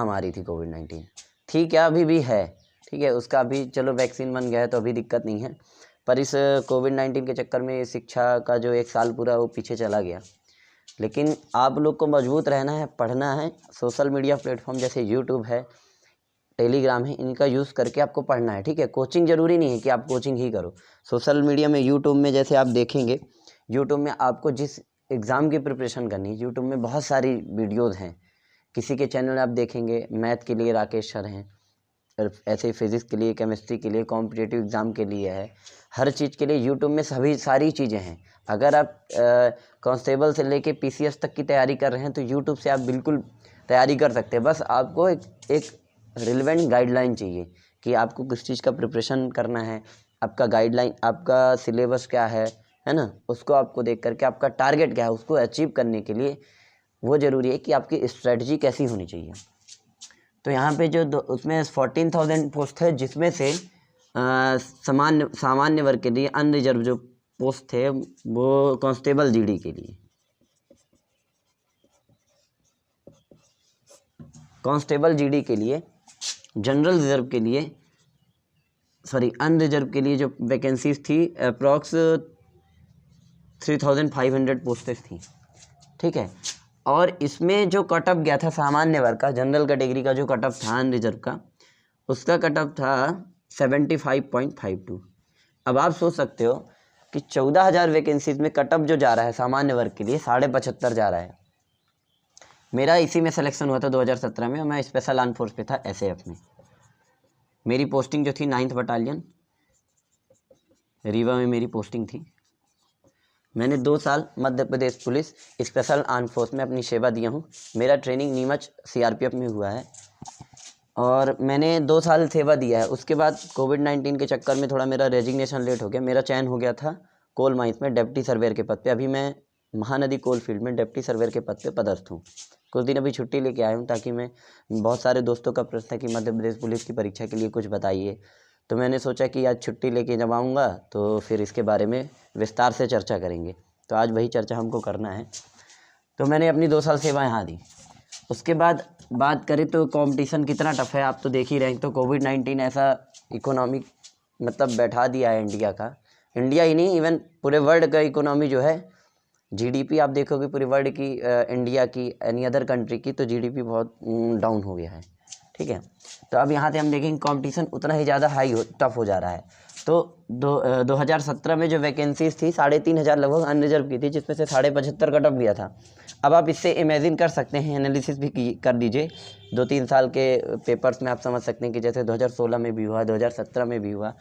हमारी थी कोविड-19, थी क्या, अभी भी है, ठीक है। उसका अभी चलो वैक्सीन बन गया है तो अभी दिक्कत नहीं है, पर इस कोविड-19 के चक्कर में शिक्षा का जो 1 साल पूरा वो पीछे चला गया। लेकिन आप लोग को मजबूत रहना है, पढ़ना है, सोशल मीडिया प्लेटफॉर्म जैसे यूट्यूब है, टेलीग्राम है, इनका यूज़ करके आपको पढ़ना है, ठीक है। कोचिंग ज़रूरी नहीं है कि आप कोचिंग ही करो। सोशल मीडिया में यूट्यूब में जैसे आप देखेंगे, यूट्यूब में आपको जिस एग्ज़ाम की प्रिपरेशन करनी है, यूट्यूब में बहुत सारी वीडियोज़ हैं। किसी के चैनल आप देखेंगे, मैथ के लिए राकेश सर हैं, और ऐसे ही फिज़िक्स के लिए, केमिस्ट्री के लिए, कॉम्पिटिटिव एग्ज़ाम के लिए है, हर चीज़ के लिए यूट्यूब में सारी चीज़ें हैं। अगर आप कांस्टेबल से लेके पीसीएस तक की तैयारी कर रहे हैं तो यूट्यूब से आप बिल्कुल तैयारी कर सकते हैं। बस आपको एक रिलेवेंट गाइडलाइन चाहिए कि आपको किस चीज़ का प्रिपरेशन करना है, आपका गाइडलाइन, आपका सिलेबस क्या है ना? उसको आपको देख कर के आपका टारगेट क्या है, उसको अचीव करने के लिए वो ज़रूरी है कि आपकी स्ट्रेटजी कैसी होनी चाहिए। तो यहाँ पे जो उसमें 14,000 पोस्ट है, जिसमें से सामान्य वर्ग के लिए अनरिजर्व जो पोस्ट थे वो कांस्टेबल जीडी के लिए, कांस्टेबल जीडी के लिए, जनरल रिजर्व के लिए, सॉरी अनरिजर्व के लिए जो वैकेंसीज थी अप्रॉक्स 3,500 पोस्टेज थी, ठीक है। और इसमें जो कट ऑफ गया था सामान्य वर्ग का, जनरल कैटेगरी का जो कट ऑफ था अनरिजर्व का, उसका कट ऑफ था 75.52। अब आप सोच सकते हो कि 14,000 वैकेंसीज में कट ऑफ जो जा रहा है सामान्य वर्ग के लिए 75.5 जा रहा है। मेरा इसी में सिलेक्शन हुआ था 2017 में, और मैं स्पेशल आर्म फोर्स पे था एसएएफ में। मेरी पोस्टिंग जो थी 9th बटालियन रीवा में मेरी पोस्टिंग थी। मैंने 2 साल Madhya Pradesh police special arm force में अपनी सेवा दिया हूँ। मेरा ट्रेनिंग नीमच सीआरपीएफ में हुआ है और मैंने 2 साल सेवा दिया है। उसके बाद कोविड-19 के चक्कर में थोड़ा मेरा रेजिग्नेशन लेट हो गया। मेरा चयन हो गया था कोल माइंस में डिप्टी सर्वेयर के पद पे। अभी मैं महानदी कोल फील्ड में डिप्टी सर्वेयर के पद पे पदस्थ हूँ। कुछ दिन अभी छुट्टी लेके आया हूँ ताकि मैं, बहुत सारे दोस्तों का प्रश्न है कि मध्य प्रदेश पुलिस की परीक्षा के लिए कुछ बताइए, तो मैंने सोचा कि आज छुट्टी लेके जब आऊँगा तो फिर इसके बारे में विस्तार से चर्चा करेंगे। तो आज वही चर्चा हमको करना है। तो मैंने अपनी 2 साल सेवा यहाँ दी। उसके बाद बात करें तो कंपटीशन कितना टफ है आप तो देख ही रहे हैं। तो कोविड-19 ऐसा इकोनॉमिक मतलब बैठा दिया है इंडिया का, इंडिया ही नहीं इवन पूरे वर्ल्ड का इकोनॉमी जो है, जीडीपी आप देखोगे पूरे वर्ल्ड की, इंडिया की, एनी अदर कंट्री की, तो जीडीपी बहुत डाउन हो गया है, ठीक है। तो अब यहाँ से हम देखेंगे कंपटीशन उतना ही ज़्यादा टफ हो जा रहा है। तो 2017 में जो वैकेंसीज थी 3,500 लगभग अनरिजर्व की थी, जिसमें से 75.5 कट ऑफ गया था। अब आप इससे इमेजिन कर सकते हैं, एनालिसिस भी कर लीजिए 2-3 साल के पेपर्स में, आप समझ सकते हैं कि जैसे 2016 में भी हुआ, 2017 में भी हुआ,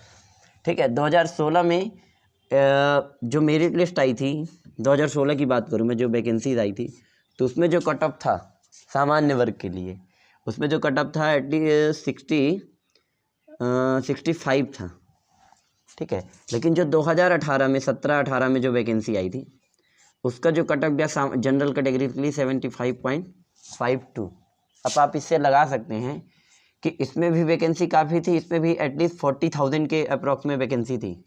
ठीक है। 2016 में जो मेरिट लिस्ट आई थी, 2016 की बात करूँ मैं, जो वैकेंसीज आई थी, तो उसमें जो कट ऑफ था सामान्य वर्ग के लिए, उसमें जो कट ऑफ था एटलीस्ट 65 था, ठीक है। लेकिन जो 2018 में 17-18 में जो वैकेंसी आई थी, उसका जो कट ऑफ गया जनरल कैटेगरी के लिए 75.52। अब आप इससे लगा सकते हैं कि इसमें भी वैकेंसी काफ़ी थी, इसमें भी एटलीस्ट 40,000 के अप्रॉक्स में वैकेंसी थी,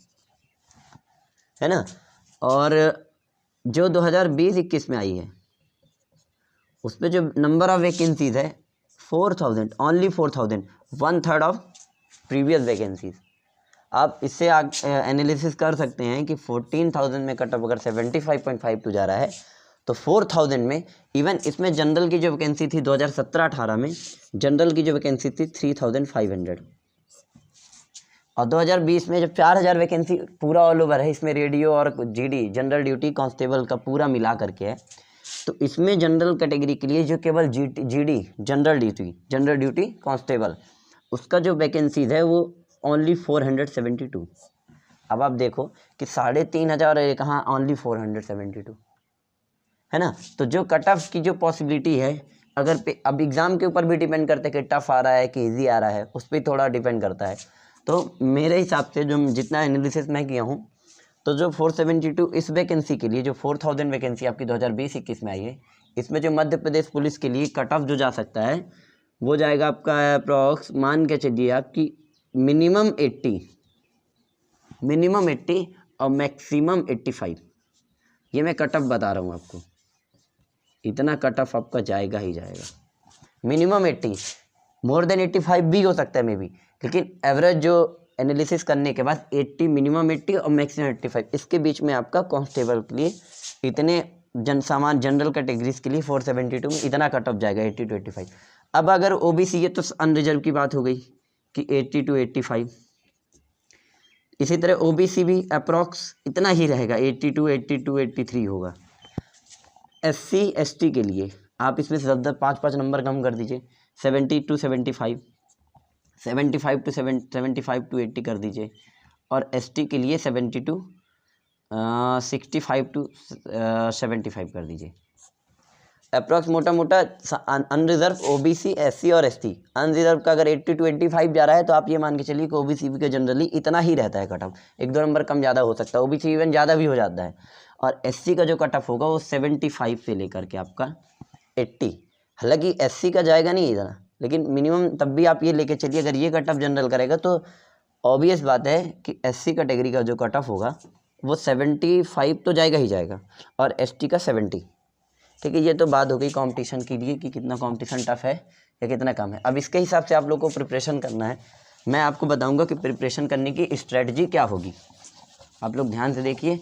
है ना। और जो 2020-21 में आई है, उसमें जो नंबर ऑफ वैकेंसीज है 4,000, ओनली 4,000, 1/3 ऑफ प्रीवियस वैकेंसीज। आप इससे एनालिसिस कर सकते हैं कि 14,000 में कट ऑफ अगर 75.52 जा रहा है, तो 4,000 में, इवन इसमें जनरल की जो वैकेंसी थी 2017-18 में, जनरल की जो वैकेंसी थी 3,500, और 2020 में जब 4,000 वैकेंसी पूरा ऑल ओवर है, इसमें रेडियो और जीडी जनरल ड्यूटी कांस्टेबल का पूरा मिला करके है, तो इसमें जनरल कैटेगरी के लिए जो केवल जीडी जनरल ड्यूटी कांस्टेबल, उसका जो वैकेंसीज है वो ओनली 472। अब आप देखो कि 3,500 कहाँ, ओनली 472, है ना। तो जो कट ऑफ की जो पॉसिबिलिटी है, अगर अब एग्ज़ाम के ऊपर भी डिपेंड करता है कि टफ आ रहा है कि इजी आ रहा है, उस पर थोड़ा डिपेंड करता है। तो मेरे हिसाब से जो जितना एनालिसिस मैं किया हूँ, तो जो 472 इस वैकेंसी के लिए, जो 4,000 वैकेंसी आपकी 2020-21 में आई है, इसमें जो मध्य प्रदेश पुलिस के लिए कट ऑफ जो जा सकता है वो जाएगा आपका अप्रॉक्स, मान के चलिए आपकी मिनिमम 80 और मैक्सिमम 85। ये मैं कट ऑफ बता रहा हूँ आपको, इतना कट ऑफ आपका जाएगा ही जाएगा, मिनिमम 80। मोर देन 85 भी हो सकता है मे बी, लेकिन एवरेज जो एनालिसिस करने के बाद 80, मिनिमम 80 और मैक्सिमम 85, इसके बीच में आपका कांस्टेबल के लिए इतने जनरल कैटेगरीज के लिए 472 में इतना कट ऑफ जाएगा 80 to 85। अब अगर ओबीसी है तो अनरिजर्व की बात हो गई कि 80 to 85, इसी तरह ओबीसी भी अप्रॉक्स इतना ही रहेगा 82, 82, 83 होगा। एससी एसटी के लिए आप इसमें से 10, 5 नंबर कम कर दीजिए, 70 to 75, 75 to 75 to 80 कर दीजिए, और एसटी के लिए 70 to 65 to 75 कर दीजिए। अप्रॉक्स मोटा मोटा अनरिजर्व ओबीसी, एससी और एसटी, अनरिजर्व का अगर 80 to 85 जा रहा है तो आप ये मान के चलिए कि ओबीसी का जनरली इतना ही रहता है कट ऑफ, 1-2 नंबर कम ज़्यादा हो सकता है, ओबीसी इवन ज़्यादा भी हो जाता है। और एससी का जो कट ऑफ होगा वो 75 से लेकर के आपका 80, हालांकि एससी का जाएगा नहीं इतना, लेकिन मिनिमम तब भी आप ये लेके चलिए अगर ये कट ऑफ जनरल करेगा तो ऑब्वियस बात है कि एससी कैटेगरी का जो कट ऑफ होगा वो 75 तो जाएगा ही जाएगा, और एसटी का 70। ठीक है, ये तो बात हो गई कंपटीशन के लिए कि कितना कंपटीशन टफ है या कितना कम है। अब इसके हिसाब से आप लोग को प्रिपरेशन करना है, मैं आपको बताऊंगा कि प्रिपरेशन करने की स्ट्रेटजी क्या होगी। आप लोग ध्यान से देखिए,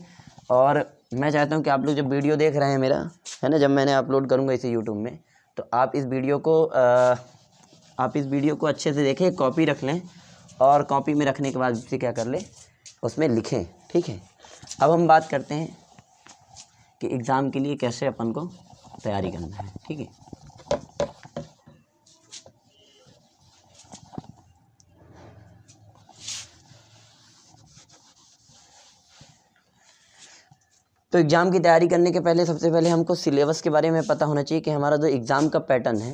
और मैं चाहता हूं कि आप लोग जब वीडियो देख रहे हैं मेरा, है ना, जब मैंने अपलोड करूंगा इसे यूट्यूब में, तो आप इस वीडियो को अच्छे से देखें, कॉपी रख लें, और कॉपी में रखने के बाद उसे क्या कर लें, उसमें लिखें। ठीक है, अब हम बात करते हैं कि एग्ज़ाम के लिए कैसे अपन को तैयारी करना है। ठीक है, तो एग्ज़ाम की तैयारी करने के पहले सबसे पहले हमको सिलेबस के बारे में पता होना चाहिए कि हमारा जो एग्ज़ाम का पैटर्न है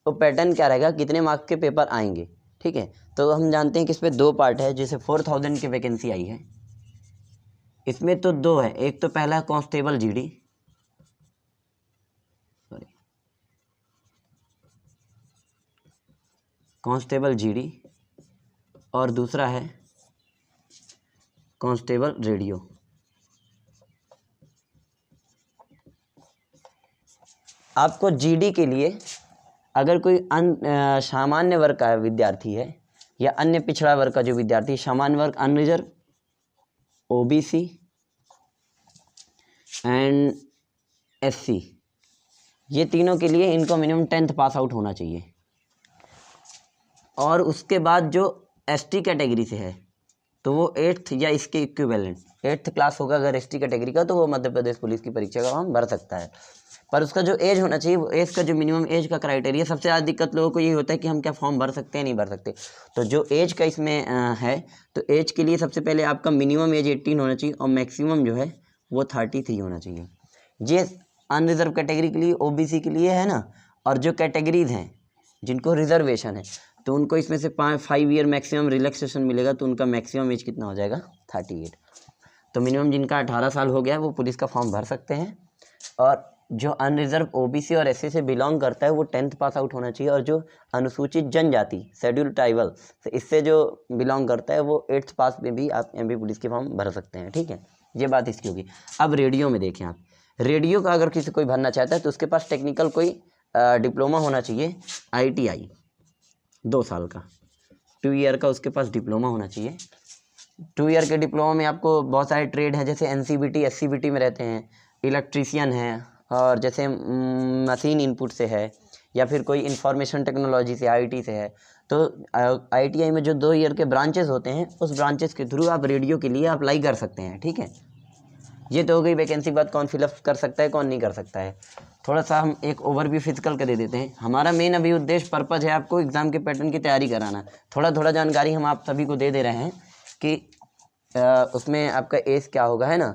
वो पैटर्न क्या रहेगा, कितने मार्क्स के पेपर आएंगे। ठीक है, तो हम जानते हैं कि इसमें 2 पार्ट है, जैसे 4000 की वैकेंसी आई है, इसमें तो 2 है, एक तो पहला कांस्टेबल जीडी, कांस्टेबल जीडी, और दूसरा है कांस्टेबल रेडियो। आपको जीडी के लिए अगर कोई सामान्य वर्ग का विद्यार्थी है या अन्य पिछड़ा वर्ग का जो विद्यार्थी, सामान्य वर्ग, अनरिजर्व, ओबीसी एंड एससी, ये तीनों के लिए इनको मिनिमम 10th पास आउट होना चाहिए। और उसके बाद जो एसटी कैटेगरी से है तो वो 8th या इसके इक्विवेलेंट 8th क्लास होगा अगर एसटी कैटेगरी का, तो वो मध्य प्रदेश पुलिस की परीक्षा का फॉर्म भर सकता है। पर उसका जो एज होना चाहिए, वो एज का जो मिनिमम एज का क्राइटेरिया, सबसे ज़्यादा दिक्कत लोगों को यही होता है कि हम क्या फॉर्म भर सकते हैं नहीं भर सकते। तो जो एज का इसमें है, तो एज के लिए सबसे पहले आपका मिनिमम एज 18 होना चाहिए और मैक्सिमम जो है वो 33 होना चाहिए। ये अनरिजर्व कैटेगरी के लिए, ओबीसी के लिए है ना। और जो कैटेगरीज हैं जिनको रिजर्वेशन है तो उनको इसमें से 5 ईयर मैक्सिमम रिलैक्सेशन मिलेगा, तो उनका मैक्सिमम एज कितना हो जाएगा 38। तो मिनिमम जिनका 18 साल हो गया है वो पुलिस का फॉर्म भर सकते हैं। और जो अनरिजर्व ओबीसी और एससी से बिलोंग करता है वो 10th पास आउट होना चाहिए। और जो अनुसूचित जनजाति, शेड्यूल ट्राइबल, इससे जो बिलोंग करता है वो 8th पास में भी आप एमपी पुलिस के फॉर्म भर सकते हैं। ठीक है, ये बात इसकी होगी। अब रेडियो में देखें आप, रेडियो का अगर किसी कोई भरना चाहता है तो उसके पास टेक्निकल कोई डिप्लोमा होना चाहिए, ITI 2 साल का, 2 ईयर का उसके पास डिप्लोमा होना चाहिए। 2 ईयर के डिप्लोमा में आपको बहुत सारे ट्रेड हैं, जैसे NCBT SCBT में रहते हैं, इलेक्ट्रीशियन है, और जैसे मशीन इनपुट से है, या फिर कोई इंफॉर्मेशन टेक्नोलॉजी से IT से है। तो ITI में जो 2 ईयर के ब्रांचेस होते हैं, उस ब्रांचेस के थ्रू आप रेडियो के लिए अप्लाई कर सकते हैं। ठीक है, ये तो हो गई वैकेंसी बात, कौन फिलअप कर सकता है कौन नहीं कर सकता है। थोड़ा सा हम एक ओवरव्यू फिजिकल का दे देते हैं। हमारा मेन अभी उद्देश्य पर्पज़ है आपको एग्ज़ाम के पैटर्न की तैयारी कराना। थोड़ा जानकारी हम आप सभी को दे रहे हैं कि उसमें आपका एज क्या होगा, है ना,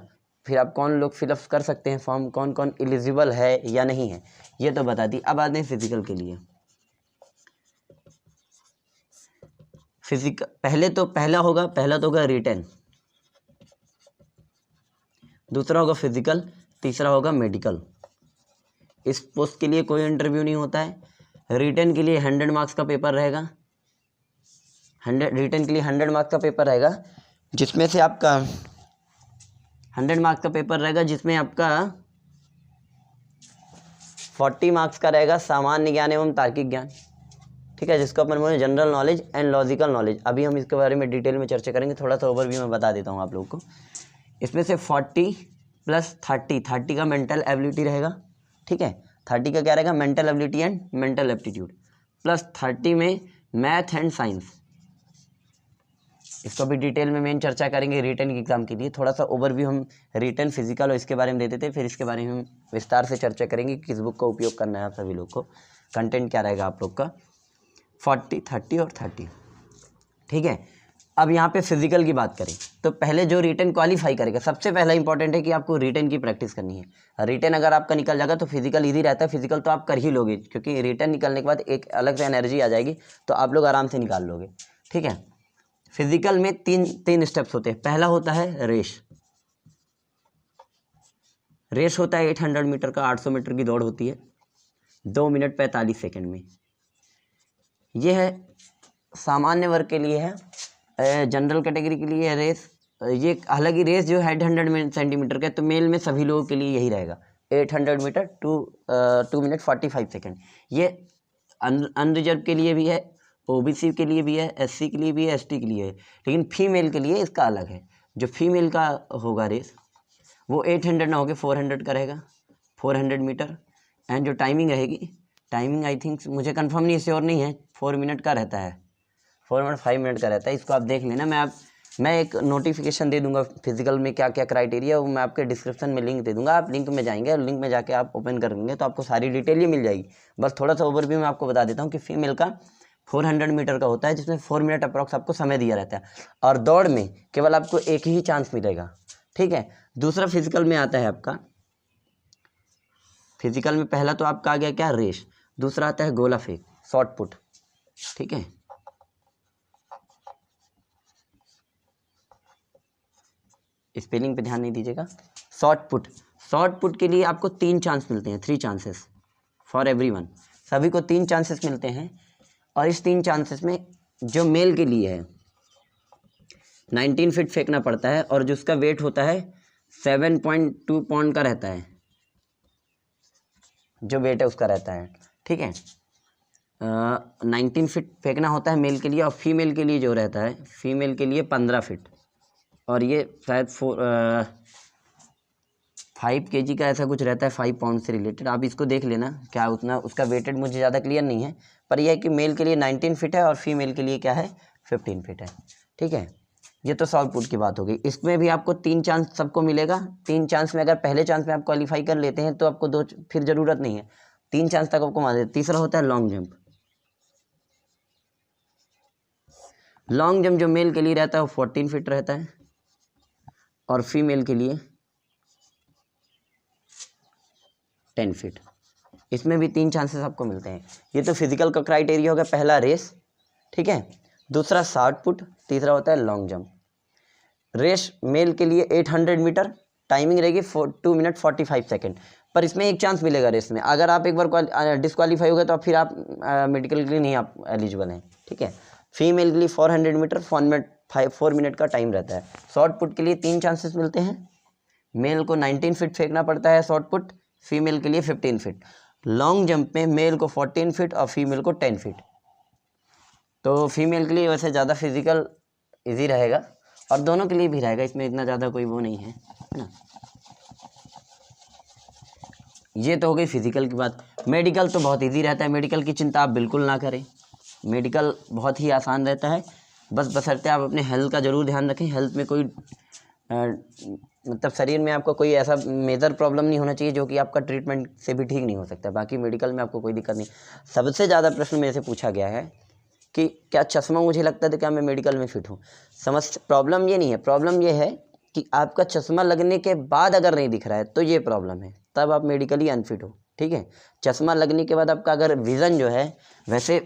फिर आप कौन लोग फिलअप कर सकते हैं फॉर्म, कौन कौन एलिजिबल है या नहीं है, ये तो बता दी। अब आते हैं फिजिकल के लिए। फिजिकल पहला तो होगा रिटन, दूसरा होगा फिजिकल, तीसरा होगा मेडिकल। इस पोस्ट के लिए कोई इंटरव्यू नहीं होता है। रिटन के लिए 100 मार्क्स का पेपर रहेगा, रिटन के लिए 100 मार्क्स का पेपर रहेगा, जिसमें से आपका 100 मार्क्स का पेपर रहेगा, जिसमें आपका 40 मार्क्स का रहेगा सामान्य ज्ञान एवं तार्किक ज्ञान, ठीक है, जिसको अपन बोले general knowledge and logical knowledge. अभी हम इसके बारे में डिटेल में चर्चा करेंगे, थोड़ा सा ओवरव्यू मैं बता देता हूँ आप लोगों को। इसमें से 40 + 30 का मेंटल एबिलिटी रहेगा, ठीक है, 30 का क्या रहेगा, mental ability and mental aptitude, plus 30 में मैथ एंड साइंस। इसको भी डिटेल में मेन चर्चा करेंगे रिटन के एग्जाम के लिए। थोड़ा सा ओवरव्यू हम रिटन, फिजिकल और इसके बारे में दे देते, फिर इसके बारे में हम विस्तार से चर्चा करेंगे कि किस बुक का उपयोग करना है आप सभी लोग को, कंटेंट क्या रहेगा आप लोग का। 40, 30 और 30, ठीक है। अब यहाँ पे फिजिकल की बात करें तो पहले जो रिटन क्वालिफाई करेगा, सबसे पहला इंपॉर्टेंट है कि आपको रिटन की प्रैक्टिस करनी है। रिटन अगर आपका निकल जाएगा तो फिजिकल ईजी रहता है, फिजिकल तो आप कर ही लोगे, क्योंकि रिटन निकलने के बाद एक अलग से एनर्जी आ जाएगी, तो आप लोग आराम से निकाल लोगे, ठीक है। फिजिकल में तीन स्टेप्स होते हैं। पहला होता है रेस। रेस होता है 800 मीटर का, 800 मीटर की दौड़ होती है 2 मिनट 45 सेकंड में। यह है सामान्य वर्ग के लिए है, जनरल कैटेगरी के लिए है रेस। ये हालांकि रेस जो है 800 सेंटीमीटर का है, तो मेल में सभी लोगों के लिए यही रहेगा 800 मीटर 2 मिनट 45 सेकंड। ये अनरिजर्व के लिए भी है, ओबीसी के लिए भी है, एससी के लिए भी है, एसटी के लिए है, लेकिन फीमेल के लिए इसका अलग है। जो फीमेल का होगा रेस वो 800 ना होकर 400 का रहेगा, 400 मीटर। एंड जो टाइमिंग रहेगी, टाइमिंग आई थिंक मुझे कंफर्म नहीं, श्योर नहीं है, 4 मिनट का रहता है, 4 मिनट 5 मिनट का रहता है। इसको आप देख लेना, मैं एक नोटिफिकेशन दे दूंगा फिजिकल में क्या क्या क्राइटेरिया, वो मैं आपके डिस्क्रिप्शन में लिंक दे दूंगा, आप लिंक में जाएंगे और लिंक में जाके आप ओपन करेंगे तो आपको सारी डिटेल ही मिल जाएगी। बस थोड़ा सा ओवरव्यू मैं आपको बता देता हूँ कि फीमेल का 400 मीटर का होता है, जिसमें 4 मिनट अप्रॉक्स आपको समय दिया रहता है, और दौड़ में केवल आपको एक ही चांस मिलेगा, ठीक है। दूसरा फिजिकल में आता है आपका, फिजिकल में पहला तो आपका आ गया क्या, रेस। दूसरा आता है गोला फेंक, शॉर्ट पुट, ठीक है। स्पेलिंग पे ध्यान नहीं दीजिएगा। शॉर्ट पुट के लिए आपको 3 चांस मिलते हैं, 3 चांसेस फॉर एवरीवन, सभी को 3 चांसेस मिलते हैं। और इस 3 चांसेस में जो मेल के लिए है 19 फीट फेंकना पड़ता है, और जो उसका वेट होता है 7.2 पाउंड का रहता है, जो वेट है उसका रहता है, ठीक है। 19 फीट फेंकना होता है मेल के लिए, और फीमेल के लिए जो रहता है, फीमेल के लिए 15 फीट, और ये शायद 5 kg का ऐसा कुछ रहता है, 5 पाउंड से रिलेटेड। आप इसको देख लेना क्या उतना उसका वेटेड मुझे ज़्यादा क्लियर नहीं है, पर यह है कि मेल के लिए 19 फीट है और फीमेल के लिए क्या है 15 फीट है, ठीक है। ये तो शॉर्ट पुट की बात हो गई। इसमें भी आपको 3 चांस सबको मिलेगा। 3 चांस में अगर पहले चांस में आप क्वालिफाई कर लेते हैं तो आपको 2 फिर ज़रूरत नहीं है, 3 चांस तक आपको मान देते। तीसरा होता है लॉन्ग जंप। लॉन्ग जंप जो मेल के लिए रहता है वो 14 फीट रहता है, और फीमेल के लिए 10 फीट। इसमें भी 3 चांसेस आपको मिलते हैं। ये तो फिजिकल का क्राइटेरिया हो गया, पहला रेस, ठीक है, दूसरा शॉर्ट पुट, तीसरा होता है लॉन्ग जंप। रेस मेल के लिए 800 मीटर, टाइमिंग रहेगी 2 मिनट 45 सेकेंड, पर इसमें एक चांस मिलेगा रेस में, अगर आप एक बार डिस्क्वालीफाई हो गए तो फिर आप मेडिकल के लिए नहीं आप एलिजिबल हैं, ठीक है। फीमेल के लिए 400 मीटर 4 मिनट का टाइम रहता है। शॉर्ट पुट के लिए 3 चांसेस मिलते हैं, मेल को 19 फीट फेंकना पड़ता है शॉर्ट पुट, फीमेल के लिए 15 फीट। लॉन्ग जंप में मेल को 14 फीट और फीमेल को 10 फीट। तो फीमेल के लिए वैसे ज़्यादा फिजिकल इजी रहेगा, और दोनों के लिए भी रहेगा, इसमें इतना ज़्यादा कोई वो नहीं है ना। ये तो हो गई फिजिकल की बात। मेडिकल तो बहुत इजी रहता है, मेडिकल की चिंता आप बिल्कुल ना करें, मेडिकल बहुत ही आसान रहता है। बशर्ते आप अपने हेल्थ का ज़रूर ध्यान रखें। हेल्थ में कोई मतलब शरीर में आपको कोई ऐसा मेजर प्रॉब्लम नहीं होना चाहिए जो कि आपका ट्रीटमेंट से भी ठीक नहीं हो सकता। बाकी मेडिकल में आपको कोई दिक्कत नहीं। सबसे ज़्यादा प्रश्न मेरे से पूछा गया है कि क्या चश्मा मुझे लगता है तो क्या मैं मेडिकल में फ़िट हूँ। प्रॉब्लम ये नहीं है, प्रॉब्लम ये है कि आपका चश्मा लगने के बाद अगर नहीं दिख रहा है तो ये प्रॉब्लम है, तब आप मेडिकली अनफिट हो, ठीक है। चश्मा लगने के बाद आपका अगर विज़न जो है, वैसे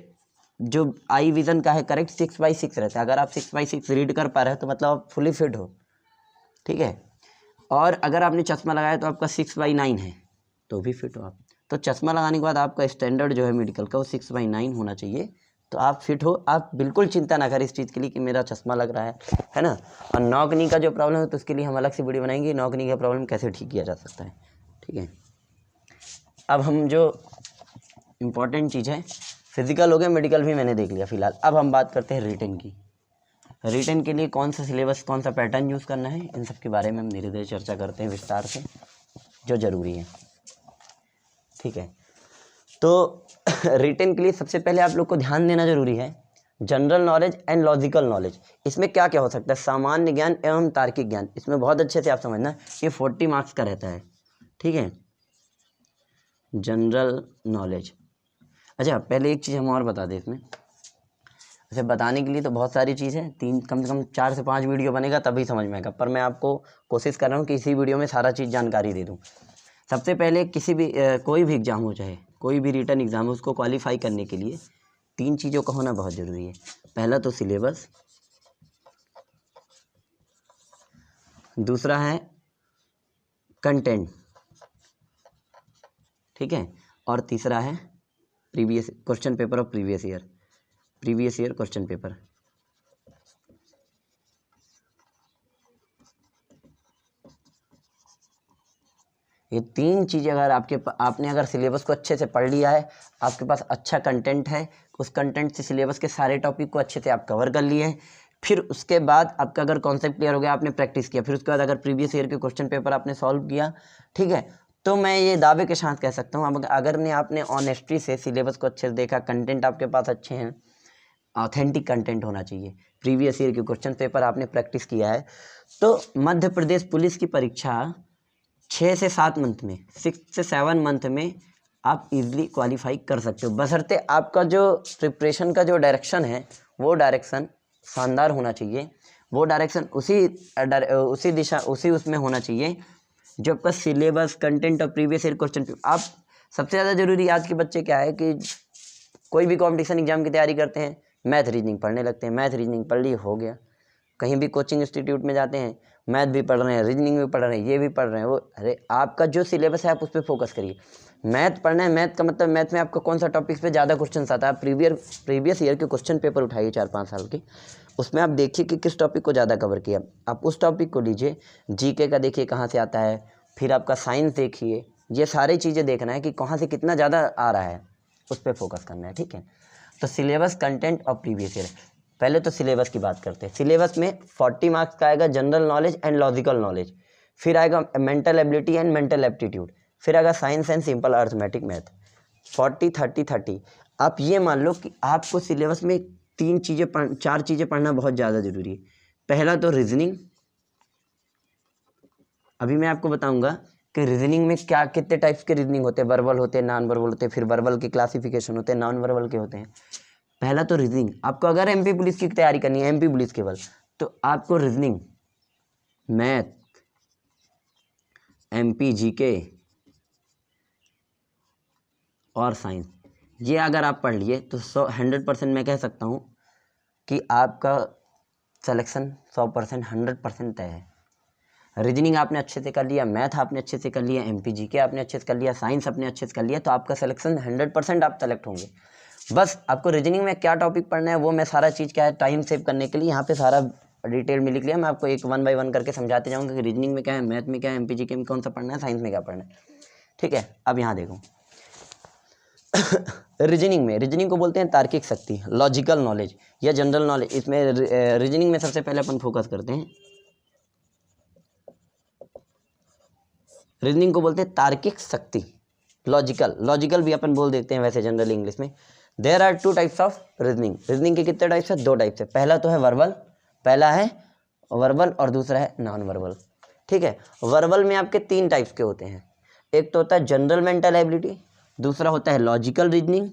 जो आई विज़न का है करेक्ट 6/6 रहता है, अगर आप 6/6 रीड कर पा रहे हो तो मतलब आप फुली फिट हो, ठीक है। और अगर आपने चश्मा लगाया तो आपका 6/9 है तो भी फिट हो आप। तो चश्मा लगाने के बाद आपका स्टैंडर्ड जो है मेडिकल का वो 6/9 होना चाहिए, तो आप फिट हो। आप बिल्कुल चिंता ना करें इस चीज़ के लिए कि मेरा चश्मा लग रहा है ना। और नॉक नी का जो प्रॉब्लम है तो उसके लिए हम अलग से वीडियो बनाएंगे, नॉक नी का प्रॉब्लम कैसे ठीक किया जा सकता है, ठीक है। अब हम जो इम्पोर्टेंट चीज़ है फिजिकल हो गया, मेडिकल भी मैंने देख लिया फिलहाल। अब हम बात करते हैं रिटन की। रिटन के लिए कौन सा सिलेबस, कौन सा पैटर्न यूज़ करना है, इन सब के बारे में हम धीरे धीरे चर्चा करते हैं विस्तार से, जो ज़रूरी है। ठीक है, तो रिटन के लिए सबसे पहले आप लोग को ध्यान देना जरूरी है general knowledge and logical knowledge. इसमें क्या क्या हो सकता है, सामान्य ज्ञान एवं तार्किक ज्ञान। इसमें बहुत अच्छे से आप समझना, ये 40 मार्क्स का रहता है। ठीक है, जनरल नॉलेज। अच्छा, पहले एक चीज़ हम और बता दें इसमें, वैसे बताने के लिए तो बहुत सारी चीज़ है, कम से कम 4 से 5 वीडियो बनेगा तभी समझ में आएगा, पर मैं आपको कोशिश कर रहा हूँ कि इसी वीडियो में सारा चीज़ जानकारी दे दूँ। सबसे पहले किसी भी कोई भी एग्ज़ाम हो, चाहे कोई भी रिटन एग्ज़ाम हो, उसको क्वालिफाई करने के लिए 3 चीज़ों का होना बहुत ज़रूरी है। पहला तो सिलेबस, दूसरा है कंटेंट, ठीक है, और तीसरा है previous question paper of previous year question paper. ये 3 चीज़ें अगर आपने अगर सिलेबस को अच्छे से पढ़ लिया है, आपके पास अच्छा कंटेंट है, उस कंटेंट से सिलेबस के सारे टॉपिक को अच्छे से आप कवर कर लिए हैं, फिर उसके बाद आपका अगर कॉन्सेप्ट क्लियर हो गया, आपने प्रैक्टिस किया, फिर उसके बाद अगर प्रीवियस ईयर के क्वेश्चन पेपर आपने सॉल्व किया, ठीक है, तो मैं ये दावे के साथ कह सकता हूँ, अगर आपने ऑनेस्टी से सिलेबस को अच्छे से देखा, कंटेंट आपके पास अच्छे हैं, ऑथेंटिक कंटेंट होना चाहिए, प्रीवियस ईयर के क्वेश्चन पेपर आपने प्रैक्टिस किया है, तो मध्य प्रदेश पुलिस की परीक्षा 6 से 7 मंथ में, 6 से 7 मंथ में आप इजीली क्वालिफाई कर सकते हो, बशर्ते आपका जो प्रिपरेशन का जो डायरेक्शन है वो डायरेक्शन शानदार होना चाहिए, वो डायरेक्शन उसी दिशा उसमें होना चाहिए जो आपका सिलेबस, कंटेंट और प्रीवियस ईयर क्वेश्चन। आप सबसे ज़्यादा ज़रूरी आज के बच्चे क्या है कि कोई भी कॉम्पिटिशन एग्जाम की तैयारी करते हैं, मैथ रीजनिंग पढ़ने लगते हैं, मैथ रीजनिंग पढ़ लिए हो गया, कहीं भी कोचिंग इंस्टीट्यूट में जाते हैं, मैथ भी पढ़ रहे हैं, रीजनिंग भी पढ़ रहे हैं, ये भी पढ़ रहे हैं, वो अरे आपका जो सिलेबस है आप उस पर फोकस करिए। मैथ पढ़ना है, मैथ का मतलब मैथ में आपका कौन सा टॉपिक्स पे ज़्यादा क्वेश्चन आता है, प्रीवियस ईयर के क्वेश्चन पेपर उठाइए 4-5 साल के, उसमें आप देखिए कि किस टॉपिक को ज़्यादा कवर किया, आप उस टॉपिक को लीजिए। जीके का देखिए कहाँ से आता है, फिर आपका साइंस देखिए, ये सारी चीज़ें देखना है कि कहाँ से कितना ज़्यादा आ रहा है, उस पर फोकस करना है। ठीक है, तो सिलेबस, कंटेंट और प्रीवियस ईयर। पहले तो सिलेबस की बात करते हैं। सिलेबस में 40 मार्क्स का आएगा general knowledge and logical knowledge, फिर आएगा mental ability and mental aptitude, फिर आएगा science and simple arithmetic math. 40 30 30। आप ये मान लो कि आपको सिलेबस में 4 चीज़ें पढ़ना बहुत ज़्यादा ज़रूरी है। पहला तो रीजनिंग, अभी मैं आपको बताऊंगा कि रीजनिंग में क्या कितने टाइप्स के रीजनिंग होते हैं, वर्बल होते हैं, नॉन वर्बल होते हैं, फिर वर्बल के क्लासिफिकेशन होते हैं, नॉन वर्बल के होते हैं। पहला तो रीजनिंग, आपको अगर एमपी पुलिस की तैयारी करनी है, एमपी पुलिस केवल, तो आपको रीजनिंग, मैथ, एमपी जीके और साइंस, ये अगर आप पढ़ लिए तो 100% मैं कह सकता हूँ कि आपका सिलेक्शन 100% 100% तय है। रीजनिंग आपने अच्छे से कर लिया, मैथ आपने अच्छे से कर लिया, एमपी जीके आपने अच्छे से कर लिया, साइंस आपने अच्छे से कर लिया, तो आपका सिलेक्शन 100% आप सेलेक्ट होंगे। बस आपको रीजनिंग में क्या टॉपिक पढ़ना है वो मैं सारा चीज़ क्या है, टाइम सेव करने के लिए यहाँ पे सारा डिटेल में लिख लिया, मैं आपको एक 1 बाय 1 करके समझाते जाऊँगा कि रीजनिंग में क्या है, मैथ में क्या है, एमपी जीके में कौन सा पढ़ना है, साइंस में क्या पढ़ना है। ठीक है, अब यहाँ देखो रीजनिंग को बोलते हैं तार्किक शक्ति, लॉजिकल नॉलेज या जनरल नॉलेज। इसमें रीजनिंग में सबसे पहले अपन फोकस करते हैं, रीजनिंग को बोलते हैं तार्किक शक्ति। लॉजिकल भी अपन बोल देते हैं वैसे जनरल इंग्लिश में। There are 2 types of reasoning के कितने टाइप्स है, 2 टाइप्स है। पहला तो है वर्बल और दूसरा है नॉन वर्बल। ठीक है, वर्बल में आपके 3 टाइप्स के होते हैं, एक तो होता है जनरल मेंटल एबिलिटी, दूसरा होता है लॉजिकल रीजनिंग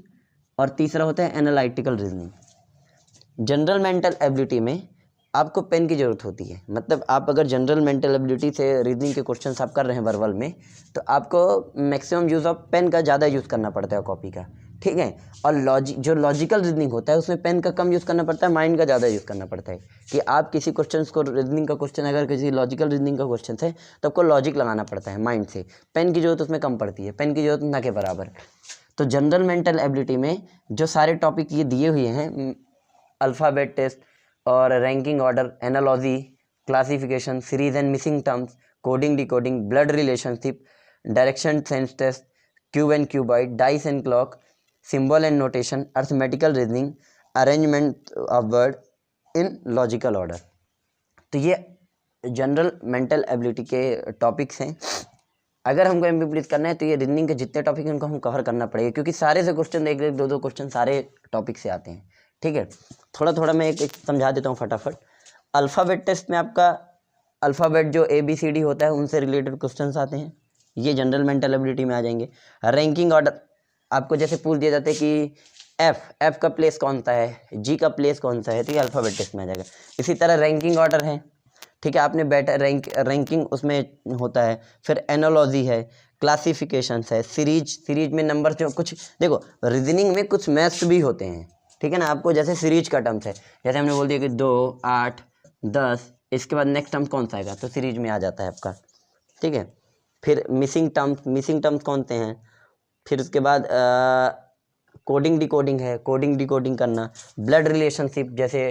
और तीसरा होता है analytical reasoning. General mental ability में आपको पेन की ज़रूरत होती है, मतलब आप अगर जनरल मेंटल एबिलिटी से रीजनिंग के क्वेश्चंस आप कर रहे हैं वर्बल में, तो आपको मैक्सिमम यूज़ ऑफ पेन का ज़्यादा यूज़ करना पड़ता है कॉपी का। ठीक है, और जो लॉजिकल रीजनिंग होता है उसमें पेन का कम यूज़ करना पड़ता है, माइंड का ज़्यादा यूज़ करना पड़ता है। कि आप किसी क्वेश्चन को, रीजनिंग का क्वेश्चन अगर किसी लॉजिकल रीजनिंग का क्वेश्चन है तो आपको लॉजिक लगाना पड़ता है माइंड से, पेन की जरूरत उसमें कम पड़ती है, पेन की जरूरत ना के बराबर। तो जनरल मेंटल एबिलिटी में जो सारे टॉपिक ये दिए हुए हैं, अल्फ़ाबेट टेस्ट और ranking order, analogy, classification, series and missing terms, coding decoding, blood relationship, direction sense test, cube and cuboid, dice and clock, symbol and notation, arithmetical reasoning, arrangement of word in logical order. तो ये general mental ability के topics हैं। अगर हमको MBBS करना है तो ये रीजनिंग के जितने टॉपिक हैं उनको हम कवर करना पड़ेगा, क्योंकि सारे से क्वेश्चन एक एक दो दो क्वेश्चन सारे टॉपिक से आते हैं। ठीक है, थोड़ा थोड़ा मैं एक समझा देता हूँ फटाफट। अल्फ़ाबेट टेस्ट में आपका अल्फ़ाबेट जो ABCD होता है उनसे रिलेटेड क्वेश्चंस आते हैं, ये जनरल मेंटल एबिलिटी में आ जाएंगे। रैंकिंग ऑर्डर आपको जैसे पूछ दिया जाता है कि एफ का प्लेस कौन सा है, जी का प्लेस कौन सा है, तो ये अल्फ़ाबेट टेस्ट में आ जाएगा। इसी तरह रैंकिंग ऑर्डर है, ठीक है, आपने बेटर रैंकिंग उसमें होता है। फिर एनोलॉजी है, क्लासिफिकेशंस है, सीरीज में नंबर जो कुछ देखो, रीजनिंग में कुछ मैथ्स भी होते हैं, ठीक है ना। आपको जैसे सीरीज का टर्म्स है, जैसे हमने बोल दिया कि 2, 8, 10, इसके बाद नेक्स्ट टर्म कौन सा आएगा, तो सीरीज में आ जाता है आपका। ठीक है, फिर मिसिंग टर्म्स कौन से हैं। फिर उसके बाद कोडिंग डिकोडिंग है, कोडिंग डिकोडिंग करना। ब्लड रिलेशनशिप, जैसे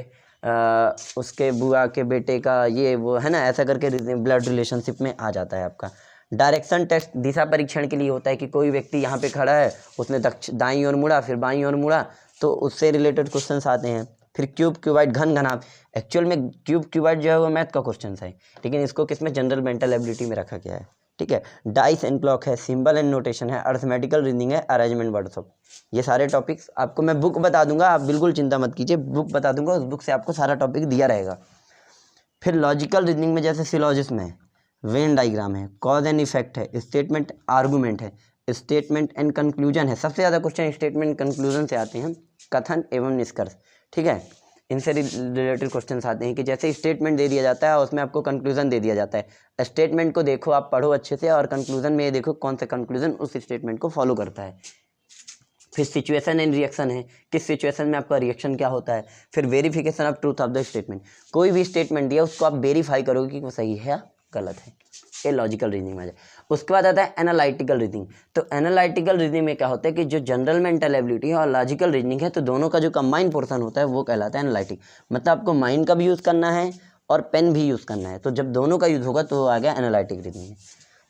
उसके बुआ के बेटे का ये वो है ना, ऐसा करके ब्लड रिलेशनशिप में आ जाता है आपका। डायरेक्शन टेस्ट दिशा परीक्षण के लिए होता है कि कोई व्यक्ति यहाँ पे खड़ा है, उसने दाईं ओर मुड़ा, फिर बाईं ओर मुड़ा, तो उससे रिलेटेड क्वेश्चंस आते हैं। फिर क्यूब क्यूबाइड घन घनाभ, एक्चुअल में क्यूब क्यूबाइड जो है वो मैथ का क्वेश्चन है, लेकिन इसको किसमें जनरल मेंटल एबिलिटी में रखा गया है। ठीक है, डाइस एंड क्लॉक है, सिंबल एंड नोटेशन है, अर्थमेटिकल रीजनिंग है, अरेंजमेंट वर्ड्स ऑफ। ये सारे टॉपिक्स आपको मैं बुक बता दूंगा, आप बिल्कुल चिंता मत कीजिए, बुक बता दूंगा, उस बुक से आपको सारा टॉपिक दिया रहेगा। फिर लॉजिकल रीजनिंग में जैसे सिलॉजिज्म है, वेन डायग्राम है, कॉज एंड इफेक्ट है, स्टेटमेंट आर्गूमेंट है, स्टेटमेंट एंड कंक्लूजन है। सबसे ज़्यादा क्वेश्चन स्टेटमेंट कंक्लूजन से आते हैं, कथन एवं निष्कर्ष। ठीक है, इनसे रिलेटेड क्वेश्चंस आते हैं कि जैसे स्टेटमेंट दे दिया जाता है और उसमें आपको कंक्लूजन दे दिया जाता है। स्टेटमेंट को देखो, आप पढ़ो अच्छे से, और कंक्लूजन में ये देखो कौन सा कंक्लूजन उस स्टेटमेंट को फॉलो करता है। फिर सिचुएशन एंड रिएक्शन है, किस सिचुएशन में आपका रिएक्शन क्या होता है। फिर verification of truth of the statement, कोई भी स्टेटमेंट दिया उसको आप वेरीफाई करोगे कि वो सही है या गलत है। ये लॉजिकल रीजनिंग में आ जाए। उसके बाद आता है एनालिटिकल रीजनिंग। तो एनालिटिकल रीजनिंग में क्या होता है कि जो जनरल मेंटल एबिलिटी है और लॉजिकल रीजनिंग है, तो दोनों का जो कंबाइंड पोर्शन होता है वो कहलाता है एनालिटिक। मतलब आपको माइंड का भी यूज़ करना है और पेन भी यूज़ करना है, तो जब दोनों का यूज़ होगा तो आ गया एनालिटिक रीजनिंग।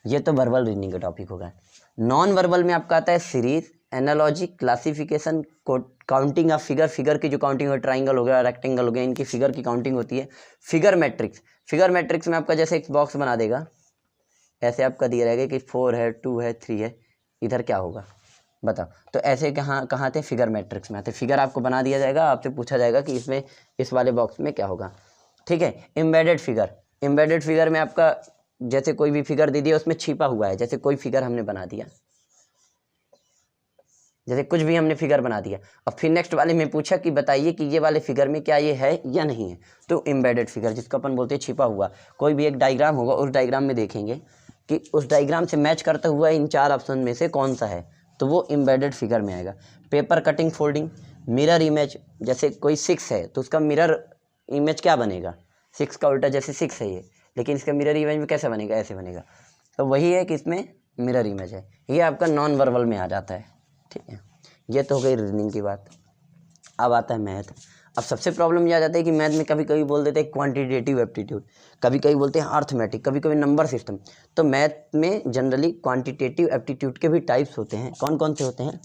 ये तो वर्बल रीजनिंग का टॉपिक होगा। नॉन वर्बल में आपका आता है series, analogy, classification, counting of figure की जो काउंटिंग हो, ट्राइंगल हो गया, रेक्टेंगल हो गया, इनकी फिगर की काउंटिंग होती है। फिगर मैट्रिक्स में आपका जैसे एक बॉक्स बना देगा, ऐसे आपका दिया रहेगा कि 4 है, 2 है, 3 है, इधर क्या होगा बताओ। तो ऐसे कहाँ थे, फिगर मैट्रिक्स में आते। फिगर आपको बना दिया जाएगा, आपसे पूछा जाएगा कि इसमें इस वाले बॉक्स में क्या होगा। ठीक है, एम्बेडेड फिगर में आपका जैसे कोई भी फिगर दे दिया उसमें छिपा हुआ है, जैसे कोई फिगर हमने बना दिया, जैसे कुछ भी हमने फिगर बना दिया और फिर नेक्स्ट वाले में पूछा कि बताइए कि ये वाले फिगर में क्या ये है या नहीं है, तो एम्बेडेड फिगर, जिसको अपन बोलते हैं छिपा हुआ। कोई भी एक डायग्राम होगा, उस डायग्राम में देखेंगे कि उस डायग्राम से मैच करता हुआ इन 4 ऑप्शन में से कौन सा है, तो वो एम्बेडेड फिगर में आएगा। Paper cutting, folding, mirror image, जैसे कोई 6 है तो उसका मिरर इमेज क्या बनेगा, 6 का उल्टा, जैसे 6 है ये, लेकिन इसका मिरर इमेज में कैसे बनेगा, ऐसे बनेगा, तो वही है कि इसमें मिरर इमेज है। ये आपका नॉन वर्बल में आ जाता है। ठीक है, ये तो हो गई रीजनिंग की बात। अब आता है मैथ। अब सबसे प्रॉब्लम ये आ जाता है कि मैथ में कभी कभी बोल देते हैं क्वांटिटेटिव एप्टीट्यूड, कभी कभी बोलते हैं अर्थमेटिक, कभी कभी नंबर सिस्टम। तो मैथ में जनरली क्वांटिटेटिव एप्टीट्यूड के भी टाइप्स होते हैं। कौन कौन से होते हैं,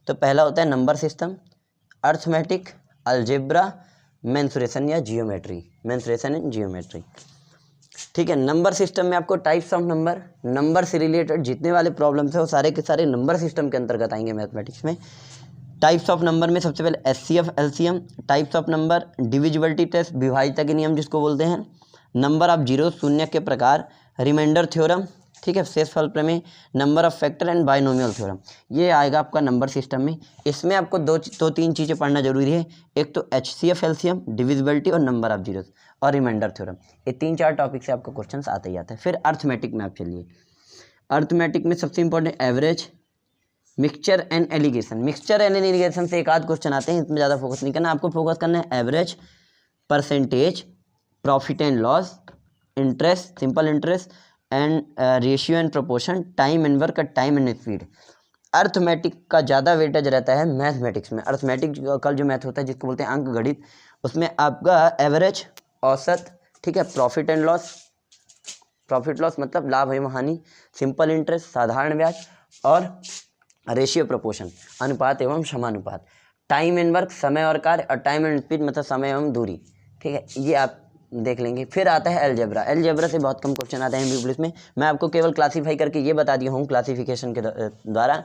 तो पहला होता है number system, arithmetic, algebra, mensuration या जियोमेट्री, मेंसुरेशन एंड जियोमेट्री। ठीक है, नंबर सिस्टम में आपको टाइप्स ऑफ नंबर से रिलेटेड जितने वाले प्रॉब्लम्स है वो सारे के सारे नंबर सिस्टम के अंतर्गत आएंगे मैथमेटिक्स में। टाइप्स ऑफ नंबर में सबसे पहले HCF, LCM. Types of number, divisibility test, विभाज्यता के नियम जिसको बोलते हैं, नंबर ऑफ जीरो, शून्य के प्रकार, रिमाइंडर थ्योरम, ठीक है, शेषफल प्रमेय, number of factor and binomial theorem. ये आएगा आपका नंबर सिस्टम में। इसमें आपको दो तीन चीज़ें पढ़ना जरूरी है, एक तो एचसीएफ, एलसीएम, डिविजिबिलिटी और नंबर ऑफ जीरोस और रिमाइंडर थ्योरम। ये 3-4 टॉपिक से आपको क्वेश्चन आते ही आता है। फिर अर्थमेटिक में आप चलिए, अर्थमेटिक में सबसे important average, mixture and allegation से एक आध क्वेश्चन आते हैं, इसमें ज़्यादा फोकस नहीं करना, आपको फोकस करना है average, percentage, profit and loss, interest, simple interest and ratio and proportion, time and work, time and speed. Arithmetic का ज़्यादा वेटेज रहता है मैथमेटिक्स में। अर्थमेटिक कल जो मैथ होता है जिसको बोलते हैं अंक गणित, उसमें आपका एवरेज, औसत, ठीक है, प्रॉफिट लॉस मतलब लाभ एवं हानि, सिंपल इंटरेस्ट साधारण ब्याज, और रेशियो प्रोपोर्शन, अनुपात एवं समानुपात, टाइम एंड वर्क, समय और कार्य, और टाइम एंड स्पीड मतलब समय एवं दूरी। ठीक है, ये आप देख लेंगे। फिर आता है अलजेब्रा। अलजेब्रा से बहुत कम क्वेश्चन आते हैं एमपी पुलिस में। मैं आपको केवल क्लासीफाई करके ये बता दिया हूँ क्लासिफिकेशन के द्वारा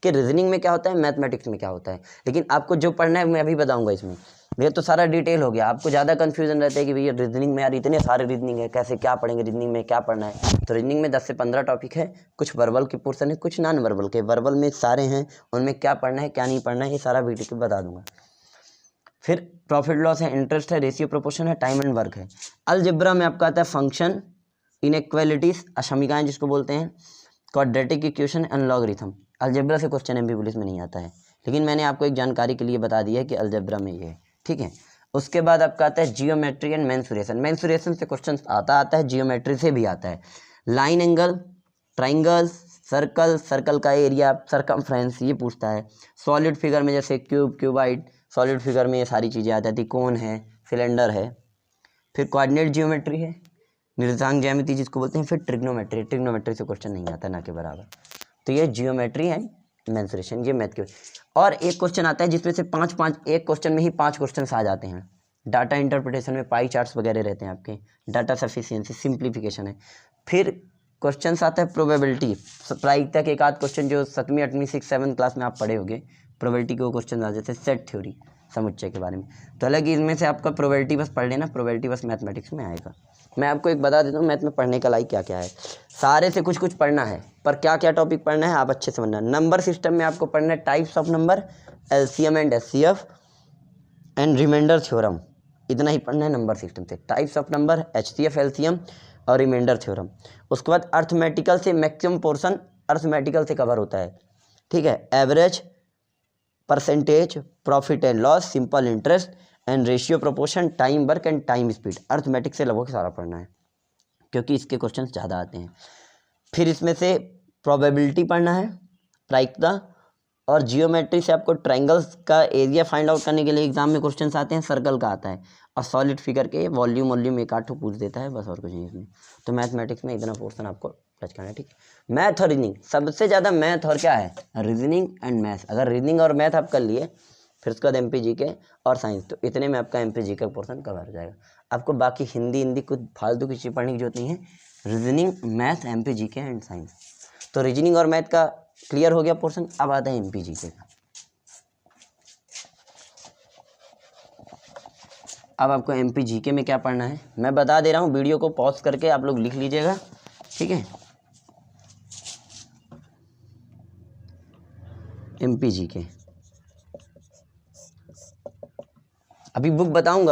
कि रीजनिंग में क्या होता है, मैथमेटिक्स में क्या होता है, लेकिन आपको जो पढ़ना है मैं अभी बताऊंगा इसमें। ये तो सारा डिटेल हो गया। आपको ज़्यादा कन्फ्यूजन रहता है कि भैया रीजनिंग में यार इतने सारे रीजनिंग है, कैसे क्या पढ़ेंगे, रीजनिंग में क्या पढ़ना है। तो रीजनिंग में 10 से 15 टॉपिक है, कुछ वर्बल के पोर्सन है, कुछ नॉन वर्बल के। वर्बल में सारे हैं, उनमें क्या पढ़ना है क्या नहीं पढ़ना है ये सारा वीडियो में बता दूंगा। फिर प्रॉफिट लॉस है, इंटरेस्ट है, रेशियो प्रोपोर्शन है, टाइम एंड वर्क है। अलजेब्रा में आपका आता है फंक्शन, इनइक्वालिटीज, अशमिकाएँ जिसको बोलते हैं, quadratic equation and logarithm. Algebra से क्वेश्चन एमपी पुलिस में नहीं आता है, लेकिन मैंने आपको एक जानकारी के लिए बता दिया है कि अलजेब्रा में ये है। ठीक है, उसके बाद आपका आता है जियोमेट्री एंड मेंसुरेशन। मेंसुरेशन से क्वेश्चन आता है, जियोमेट्री से भी आता है। Line angle, triangle, circle, circle का एरिया, सर्कमफ्रेंस ये पूछता है। सॉलिड फिगर में जैसे क्यूब, क्यूबाइड, सॉलिड फिगर में ये सारी चीज़ें आ जाती, कोन है, सिलेंडर है। फिर कोऑर्डिनेट जियोमेट्री है, निर्देशांक ज्यामिति जिसको बोलते हैं। फिर ट्रिग्नोमेट्री, ट्रिग्नोमेट्री से क्वेश्चन नहीं आता ना के बराबर। तो ये जियोमेट्री एंड मेंसुरेशन, ये मैथ के। और एक क्वेश्चन आता है जिसमें से एक क्वेश्चन में ही 5 क्वेश्चन आ जाते हैं। डाटा इंटरप्रिटेशन में पाई चार्ट्स वगैरह रहते हैं आपके, डाटा सफिशिएंसी, सिंप्लीफिकेशन है। फिर क्वेश्चन आता है प्रोबेबिलिटी, प्रायिकता के एक आध क्वेश्चन जो 7वीं 8वीं 6 7 क्लास में आप पढ़े होंगे। प्रोबेबिलिटी के वो क्वेश्चन आ जाते हैं, सेट थ्योरी, समुच्चय के बारे में। तो हालांकि इनमें से आपका प्रोबेबिलिटी बस पढ़ लेना, प्रोबेबिलिटी बस मैथमेटिक्स में आएगा। मैं आपको एक बता देता हूँ मैथ में पढ़ने का लाइक क्या क्या है। सारे से कुछ कुछ पढ़ना है, पर क्या क्या टॉपिक पढ़ना है आप अच्छे से समझना। नंबर सिस्टम में आपको पढ़ना है types of number, LCM and HCF and reminder theorem. इतना ही पढ़ना है नंबर सिस्टम से, types of number, HCF, LCM और रिमाइंडर थ्योरम। उसके बाद अर्थमेटिकल से मैक्सिमम पोर्शन अर्थमेटिकल से कवर होता है। ठीक है, average, percentage, profit and loss, simple interest and ratio proportion, time work and time speed. Arithmetic से लगभग सारा पढ़ना है क्योंकि इसके क्वेश्चन ज़्यादा आते हैं। फिर इसमें से प्रोबेबिलिटी पढ़ना है, प्रायिकता, और जियोमेट्री से आपको ट्रायंगल्स का एरिया फाइंड आउट करने के लिए एग्जाम में क्वेश्चंस आते हैं, सर्कल का आता है, और सॉलिड फिगर के वॉल्यूम एक आठ पूछ देता है, बस और कुछ नहीं इसमें। तो मैथमेटिक्स में इतना पोर्शन आपको टच करना है। ठीक, मैथ और रीजनिंग, सबसे ज़्यादा मैथ और क्या है, रीजनिंग एंड मैथ। अगर रीजनिंग और मैथ आप कर लिए, फिर उसके बाद एमपीजीके और साइंस, तो इतने में आपका एमपीजीके का पोर्शन कवर हो जाएगा। आपको बाकी हिंदी कुछ फालतू की चीज़ पढ़ने की जरूरत नहीं है। Reasoning, math, MP GK and science. तो रीजनिंग और मैथ का क्लियर हो गया पोर्शन। अब आता है एमपीजीके का। अब आपको एमपीजीके में क्या पढ़ना है मैं बता दे रहा हूँ, वीडियो को पॉज करके आप लोग लिख लीजिएगा। ठीक है, एमपीजीके अभी बुक बताऊंगा,